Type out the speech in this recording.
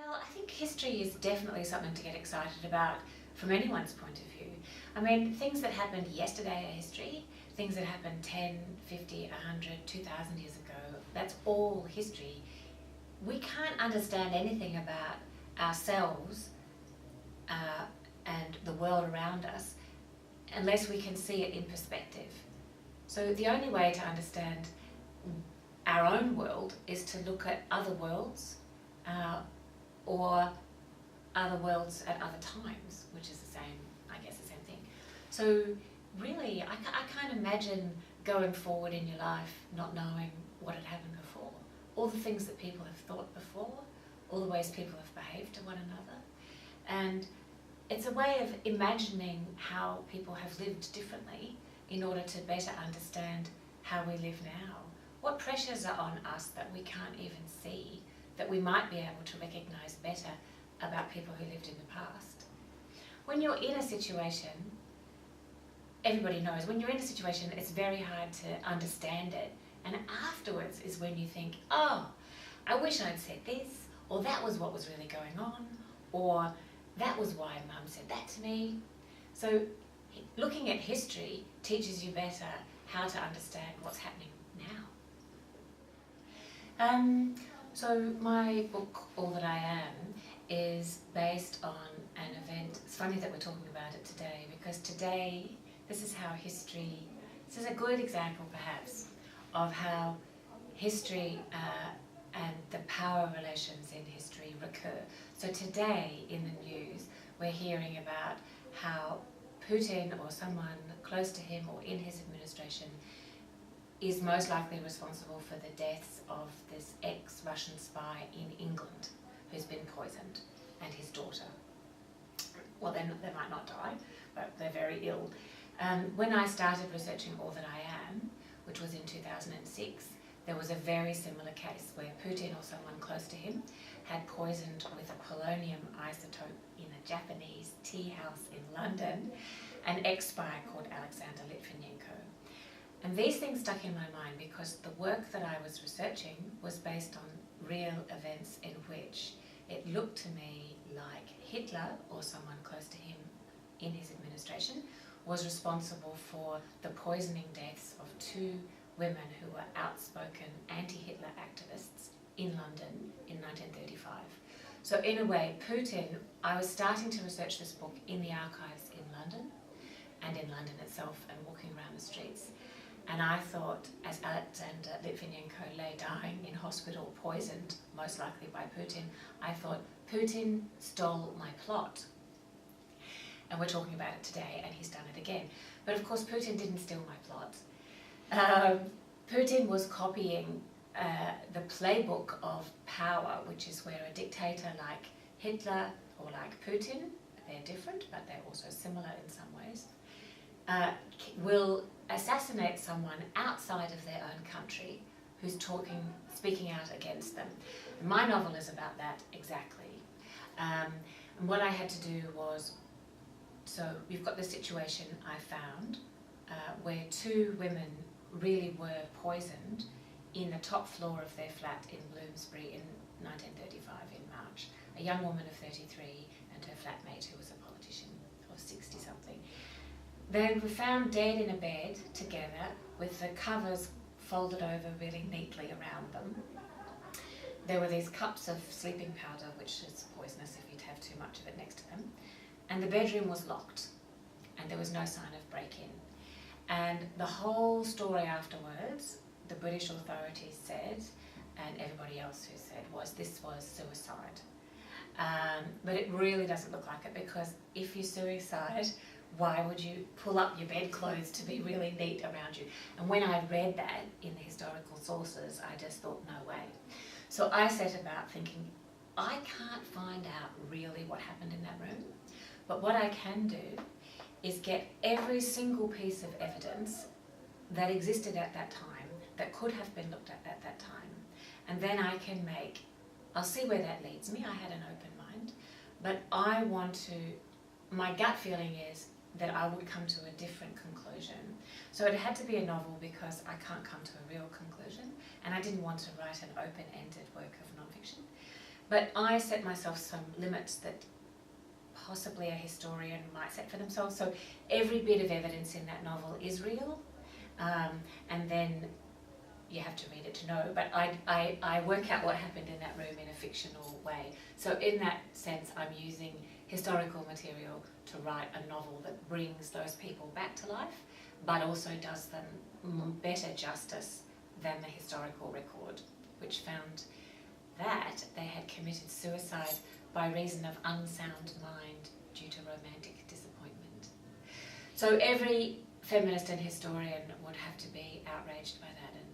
Well, I think history is definitely something to get excited about from anyone's point of view. I mean, things that happened yesterday are history, things that happened 10, 50, 100, 2,000 years ago, that's all history. We can't understand anything about ourselves and the world around us unless we can see it in perspective. So the only way to understand our own world is to look at other worlds or other worlds at other times, which is the same, I guess, the same thing. So really, I can't imagine going forward in your life not knowing what had happened before. All the things that people have thought before, all the ways people have behaved to one another. And it's a way of imagining how people have lived differently in order to better understand how we live now. What pressures are on us that we can't even see, that we might be able to recognise better about people who lived in the past. When you're in a situation, everybody knows, when you're in a situation it's very hard to understand it, and afterwards is when you think, oh, I wish I'd said this, or that was what was really going on, or that was why Mum said that to me. So looking at history teaches you better how to understand what's happening now. So my book, All That I Am, is based on an event. It's funny that we're talking about it today, because today, this is how history, this is a good example perhaps of how history and the power relations in history recur. So today in the news, we're hearing about how Putin or someone close to him or in his administration is most likely responsible for the deaths of this ex-Russian spy in England who's been poisoned, and his daughter. Well, they might not die, but they're very ill. When I started researching All That I Am, which was in 2006, there was a very similar case where Putin or someone close to him had poisoned with a polonium isotope in a Japanese tea house in London an ex-spy called Alexander Litvinenko. And these things stuck in my mind because the work that I was researching was based on real events in which it looked to me like Hitler or someone close to him in his administration was responsible for the poisoning deaths of two women who were outspoken anti-Hitler activists in London in 1935. So in a way, Putin, I was starting to research this book in the archives in London and in London itself and walking around the streets. And I thought, as Alexander Litvinenko lay dying in hospital, poisoned, most likely by Putin, I thought, Putin stole my plot. And we're talking about it today, and he's done it again. But of course, Putin didn't steal my plot. Putin was copying the playbook of power, which is where a dictator like Hitler or like Putin, they're different, but they're also similar in some ways, will assassinate someone outside of their own country who's speaking out against them. And my novel is about that exactly. And what I had to do was, so you've got the situation I found where two women really were poisoned in the top floor of their flat in Bloomsbury in 1935 in March. A young woman of 33 and her flatmate who was a politician of 60-something. They were found dead in a bed together with the covers folded over really neatly around them. There were these cups of sleeping powder, which is poisonous if you'd have too much of it next to them. And the bedroom was locked, and there was no sign of break-in. And the whole story afterwards, the British authorities said, and everybody else who said, this was suicide. But it really doesn't look like it, because if you suicide, why would you pull up your bedclothes to be really neat around you? And when I read that in the historical sources, I just thought, no way. So I set about thinking, I can't find out really what happened in that room, but what I can do is get every single piece of evidence that existed at that time, that could have been looked at that time, and then I can I'll see where that leads me. I had an open mind, but I want to, my gut feeling is that I would come to a different conclusion. So it had to be a novel because I can't come to a real conclusion, and I didn't want to write an open-ended work of non-fiction. But I set myself some limits that possibly a historian might set for themselves. So every bit of evidence in that novel is real, and then you have to read it to know, but I work out what happened in that room in a fictional way. So in that sense, I'm using historical material to write a novel that brings those people back to life, but also does them better justice than the historical record, which found that they had committed suicide by reason of unsound mind due to romantic disappointment. So every feminist and historian would have to be outraged by that and